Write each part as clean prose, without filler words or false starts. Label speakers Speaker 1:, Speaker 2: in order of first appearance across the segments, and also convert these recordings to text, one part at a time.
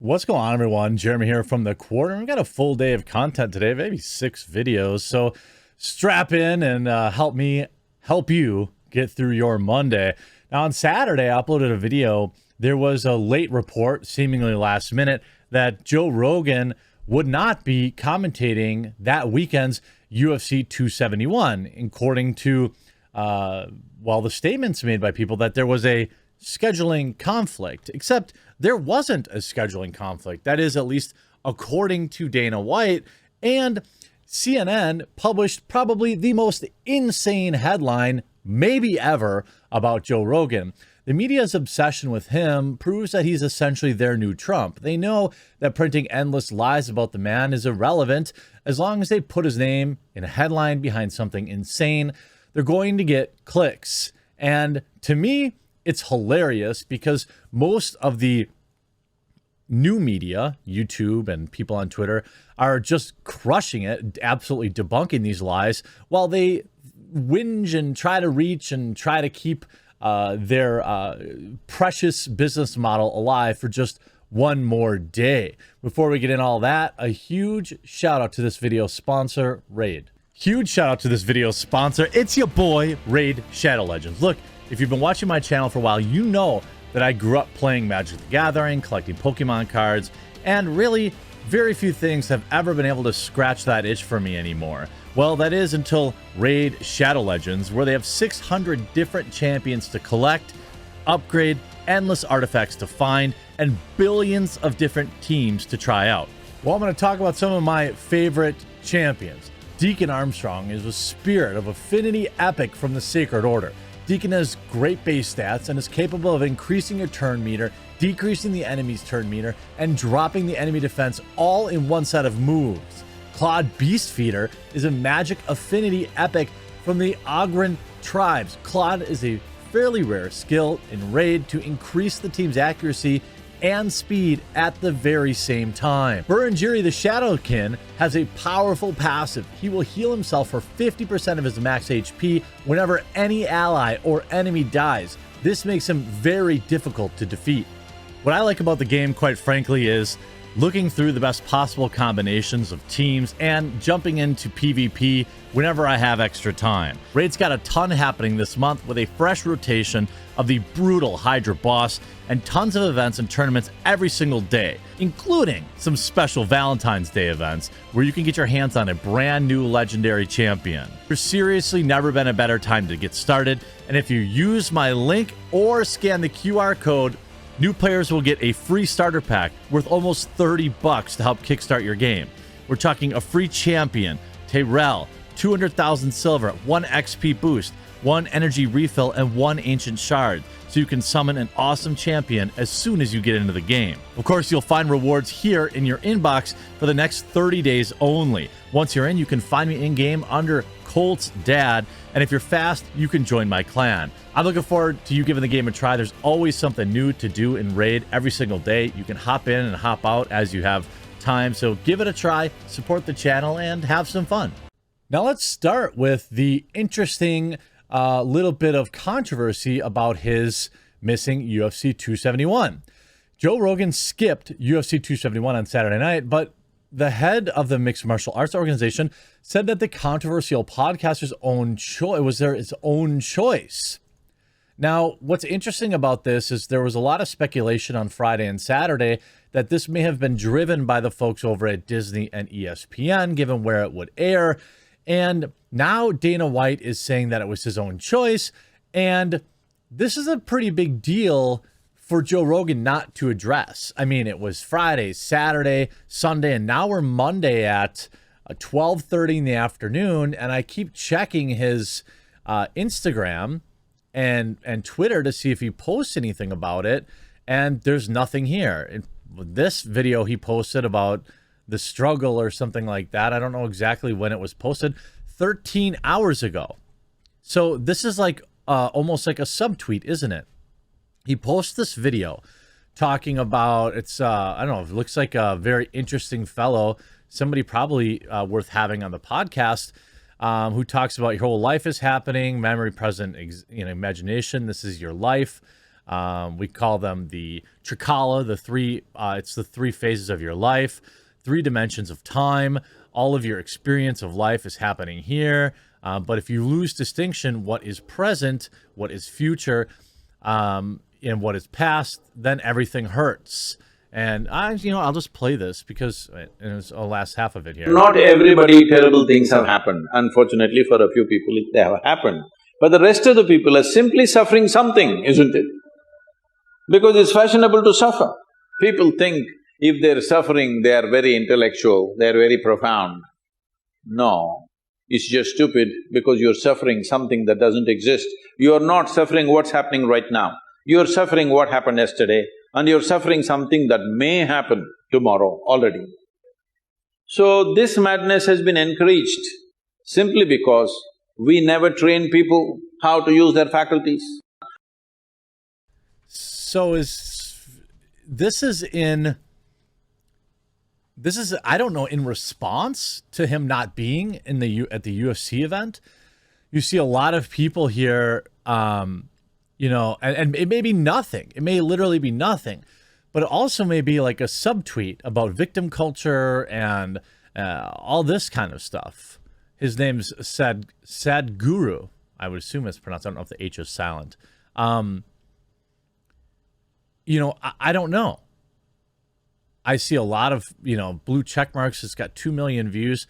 Speaker 1: What's going on, everyone? Jeremy here from the Quarter. We've got a full day of content today, maybe 6 videos. So strap in and help me help you get through your Monday. Now, on Saturday, I uploaded a video. There was a late report, seemingly last minute, that Joe Rogan would not be commentating that weekend's UFC 271, according to, the statements made by people that there was a scheduling conflict, except there wasn't a scheduling conflict. That is, at least according to Dana White. And CNN published probably the most insane headline maybe ever about Joe Rogan. The media's obsession with him proves that he's essentially their new Trump. They know that printing endless lies about the man is irrelevant. As long as they put his name in a headline behind something insane, they're going to get clicks. And to me, it's hilarious because most of the new media, YouTube and people on Twitter, are just crushing it, absolutely debunking these lies, while they whinge and try to reach and try to keep their precious business model alive for just one more day. Before we get in all that, a huge shout out to this video sponsor, Raid. Huge shout out to this video sponsor. It's your boy, Raid Shadow Legends. Look, if you've been watching my channel for a while, you know that I grew up playing Magic the Gathering, collecting Pokemon cards, and really very few things have ever been able to scratch that itch for me anymore. Well, that is until Raid Shadow Legends, where they have 600 different champions to collect, upgrade, endless artifacts to find, and billions of different teams to try out. Well, I'm going to talk about some of my favorite champions. Deacon Armstrong is a spirit of affinity epic from the Sacred Order. Deacon has great base stats and is capable of increasing your turn meter, decreasing the enemy's turn meter, and dropping the enemy defense all in one set of moves. Claude Beastfeeder is a magic affinity epic from the Ogren tribes. Claude is a fairly rare skill in Raid to increase the team's accuracy and speed at the very same time. Burunjiri the Shadowkin has a powerful passive. He will heal himself for 50% of his max HP whenever any ally or enemy dies. This makes him very difficult to defeat. What I like about the game, quite frankly, is looking through the best possible combinations of teams and jumping into PvP whenever I have extra time. Raid's got a ton happening this month with a fresh rotation of the brutal Hydra boss and tons of events and tournaments every single day, including some special Valentine's Day events where you can get your hands on a brand new legendary champion. There's seriously never been a better time to get started, and if you use my link or scan the QR code, new players will get a free starter pack worth almost $30 to help kickstart your game. We're talking a free champion, Tyrell, 200,000 silver, 1 XP boost, 1 energy refill, and 1 ancient shard, so you can summon an awesome champion as soon as you get into the game. Of course, you'll find rewards here in your inbox for the next 30 days only. Once you're in, you can find me in-game under Colt's Dad, and if you're fast, you can join my clan. I'm looking forward to you giving the game a try. There's always something new to do in Raid every single day. You can hop in and hop out as you have time, so give it a try, support the channel, and have some fun. Now let's start with the interesting little bit of controversy about his missing UFC 271. Joe Rogan skipped UFC 271 on Saturday night, but the head of the mixed martial arts organization said that the controversial podcaster's own choice was his own choice. Now, what's interesting about this is there was a lot of speculation on Friday and Saturday that this may have been driven by the folks over at Disney and ESPN, given where it would air. And now Dana White is saying that it was his own choice. And this is a pretty big deal for Joe Rogan not to address. I mean, it was Friday, Saturday, Sunday, and now we're Monday at 12:30 in the afternoon. And I keep checking his Instagram and Twitter to see if he posts anything about it. And there's nothing here. In this video he posted about the struggle or something like that. I don't know exactly when it was posted. 13 hours ago. So this is like almost like a subtweet, isn't it? He posts this video talking about, it's, I don't know, it looks like a very interesting fellow, somebody probably worth having on the podcast, who talks about your whole life is happening, memory, present, imagination. This is your life. We call them the Trikala, it's the three phases of your life, three dimensions of time. All of your experience of life is happening here. But if you lose distinction, what is present, what is future, and what is past, then everything hurts. And I'll just play this because it's the last half of it here.
Speaker 2: Not everybody terrible things have happened. Unfortunately, for a few people they have happened. But the rest of the people are simply suffering something, isn't it? Because it's fashionable to suffer. People think if they're suffering, they are very intellectual, they're very profound. No, it's just stupid because you're suffering something that doesn't exist. You're not suffering what's happening right now. You're suffering what happened yesterday, and you're suffering something that may happen tomorrow already. So this madness has been encouraged simply because we never train people how to use their faculties.
Speaker 1: So this is, I don't know, in response to him not being at the UFC event. You see a lot of people here, and it may be nothing. It may literally be nothing, but it also may be like a subtweet about victim culture and all this kind of stuff. His name's Sadhguru. I would assume it's pronounced. I don't know if the H is silent. I don't know. I see a lot of, blue check marks. It's got 2 million views.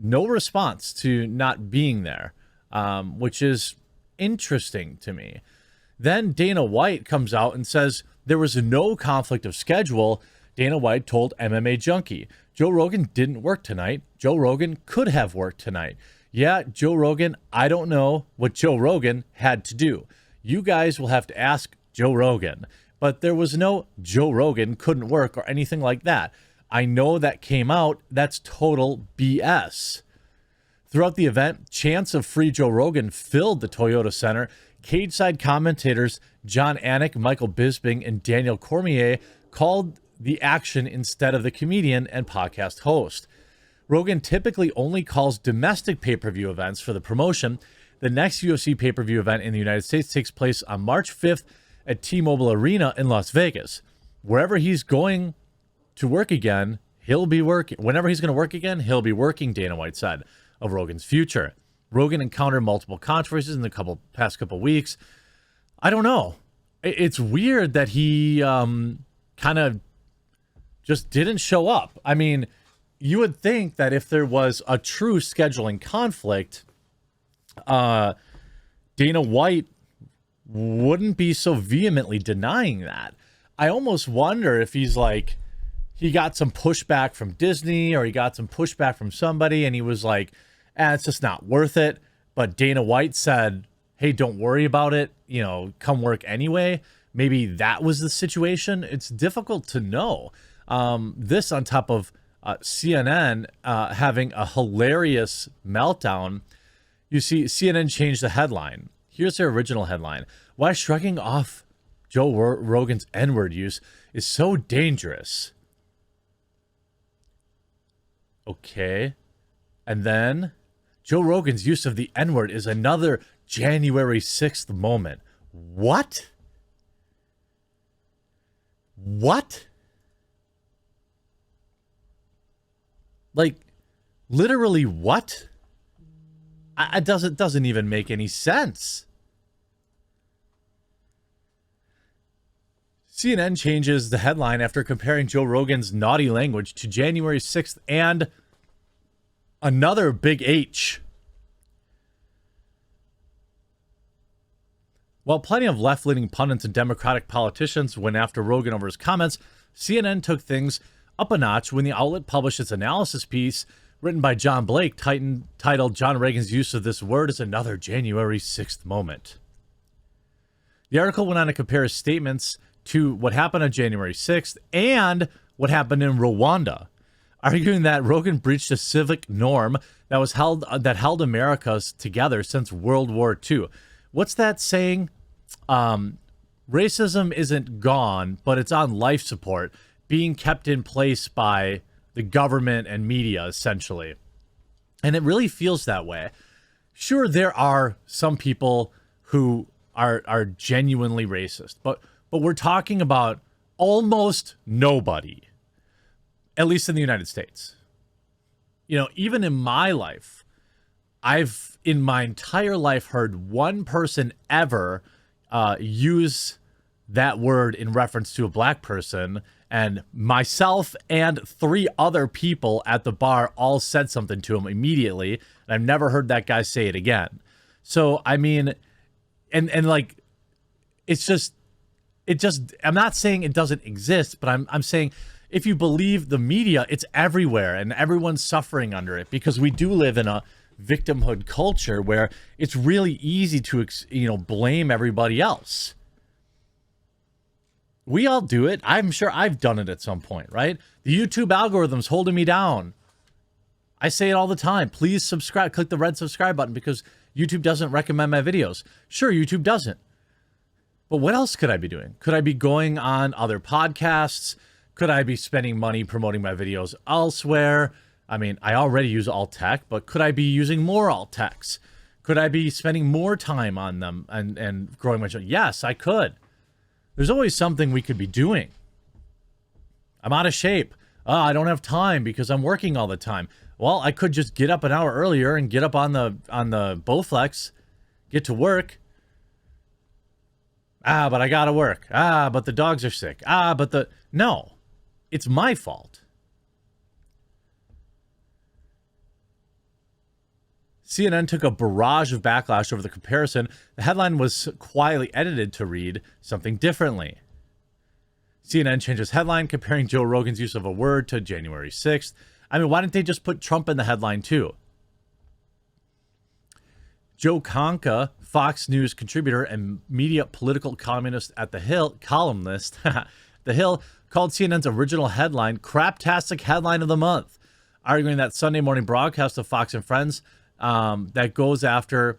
Speaker 1: No response to not being there, which is interesting to me. Then Dana White comes out and says there was no conflict of schedule. Dana White told MMA Junkie, Joe Rogan didn't work tonight. Joe Rogan could have worked tonight. Yeah, Joe Rogan, I don't know what Joe Rogan had to do. You guys will have to ask Joe Rogan. But there was no Joe Rogan couldn't work or anything like that. I know that came out. That's total BS. Throughout the event, chants of free Joe Rogan filled the Toyota Center. Cage-side commentators John Anik, Michael Bisping, and Daniel Cormier called the action instead of the comedian and podcast host. Rogan typically only calls domestic pay-per-view events for the promotion. The next UFC pay-per-view event in the United States takes place on March 5th at T-Mobile Arena in Las Vegas. Wherever he's going to work again, he'll be working. Whenever he's going to work again, he'll be working, Dana White said of Rogan's future. Rogan encountered multiple controversies in the past couple weeks. I don't know. It's weird that he kind of just didn't show up. I mean, you would think that if there was a true scheduling conflict, Dana White wouldn't be so vehemently denying that. I almost wonder if he's like, he got some pushback from Disney or he got some pushback from somebody and he was like, it's just not worth it. But Dana White said, hey, don't worry about it. Come work anyway. Maybe that was the situation. It's difficult to know. This on top of CNN having a hilarious meltdown. You see, CNN changed the headline. Here's their original headline. Why shrugging off Joe Rogan's N-word use is so dangerous. Okay. And then Joe Rogan's use of the N-word is another January 6th moment. What? What? Like, literally what? It doesn't even make any sense. CNN changes the headline after comparing Joe Rogan's naughty language to January 6th and another big H. While plenty of left-leaning pundits and Democratic politicians went after Rogan over his comments, CNN took things up a notch when the outlet published its analysis piece written by John Blake titled John Reagan's use of this word is another January 6th moment. The article went on to compare his statements to what happened on January 6th and what happened in Rwanda, arguing that Rogan breached a civic norm that held Americas together since World War II. What's that saying? Racism isn't gone, but it's on life support, being kept in place by the government and media, essentially. And it really feels that way. Sure, there are some people who are genuinely racist. But we're talking about almost nobody, at least in the United States. You know, even in my life, I've in my entire life heard one person ever use that word in reference to a black person, and myself and 3 other people at the bar all said something to him immediately, and I've never heard that guy say it again. So I mean, and like, it's just I'm not saying it doesn't exist, but I'm saying if you believe the media, it's everywhere and everyone's suffering under it, because we do live in a victimhood culture where it's really easy to blame everybody else. We all do it. I'm sure I've done it at some point, right? The YouTube algorithm's holding me down. I say it all the time. Please subscribe. Click the red subscribe button because YouTube doesn't recommend my videos. Sure, YouTube doesn't. But what else could I be doing? Could I be going on other podcasts? Could I be spending money promoting my videos elsewhere? I mean, I already use alt tech, but could I be using more alt techs? Could I be spending more time on them and growing my channel? Yes, I could. There's always something we could be doing. I'm out of shape. Oh, I don't have time because I'm working all the time. Well, I could just get up an hour earlier and get up on the Bowflex, get to work. But I gotta work. But the dogs are sick. No, it's my fault. CNN took a barrage of backlash over the comparison. The headline was quietly edited to read something differently. CNN changed its headline comparing Joe Rogan's use of a word to January 6th. I mean, why didn't they just put Trump in the headline too? Joe Conca, Fox News contributor and media political columnist at The Hill, The Hill, called CNN's original headline "Craptastic Headline of the Month," arguing that Sunday morning broadcast of Fox and Friends that goes after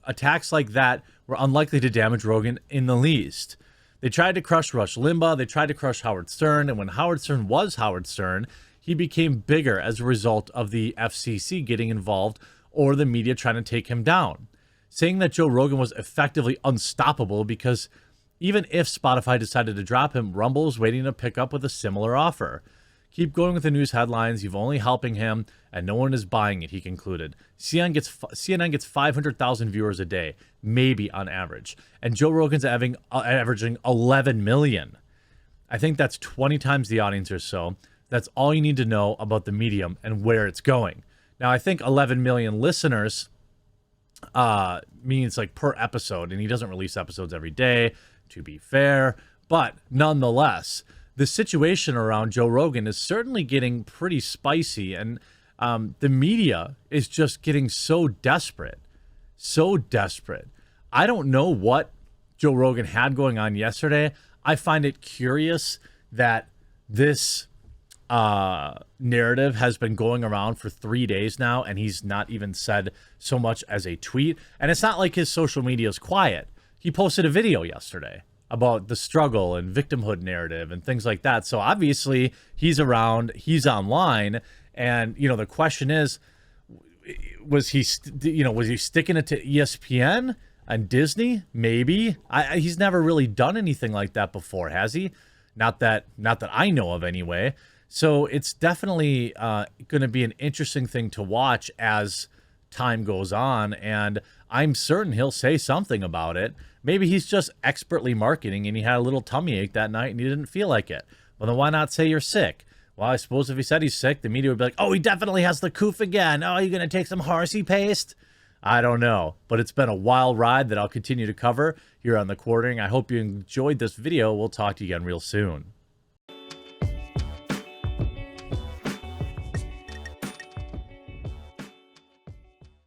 Speaker 1: attacks like that were unlikely to damage Rogan in the least. They tried to crush Rush Limbaugh. They tried to crush Howard Stern. And when Howard Stern was Howard Stern, he became bigger as a result of the FCC getting involved or the media trying to take him down. Saying that Joe Rogan was effectively unstoppable because even if Spotify decided to drop him, Rumble is waiting to pick up with a similar offer. Keep going with the news headlines. You've only helping him, and no one is buying it, he concluded. CNN gets 500,000 viewers a day, maybe on average. And Joe Rogan's averaging 11 million. I think that's 20 times the audience or so. That's all you need to know about the medium and where it's going. Now, I think 11 million listeners means like per episode, and he doesn't release episodes every day, to be fair. But nonetheless, the situation around Joe Rogan is certainly getting pretty spicy, and the media is just getting so desperate. I don't know what Joe Rogan had going on yesterday. I find it curious that this narrative has been going around for 3 days now, and he's not even said so much as a tweet. And it's not like his social media is quiet. He posted a video yesterday about the struggle and victimhood narrative and things like that. So obviously he's around, he's online, and the question is, was he sticking it to ESPN and Disney? Maybe. He's never really done anything like that before, has he? Not that I know of anyway. So it's definitely going to be an interesting thing to watch as time goes on, and I'm certain he'll say something about it. Maybe he's just expertly marketing and he had a little tummy ache that night and he didn't feel like it. Well, then why not say you're sick? Well, I suppose if he said he's sick, the media would be like, oh, he definitely has the coof again. Oh, you going to take some horsey paste? I don't know, but it's been a wild ride that I'll continue to cover here on The Quartering. I hope you enjoyed this video. We'll talk to you again real soon.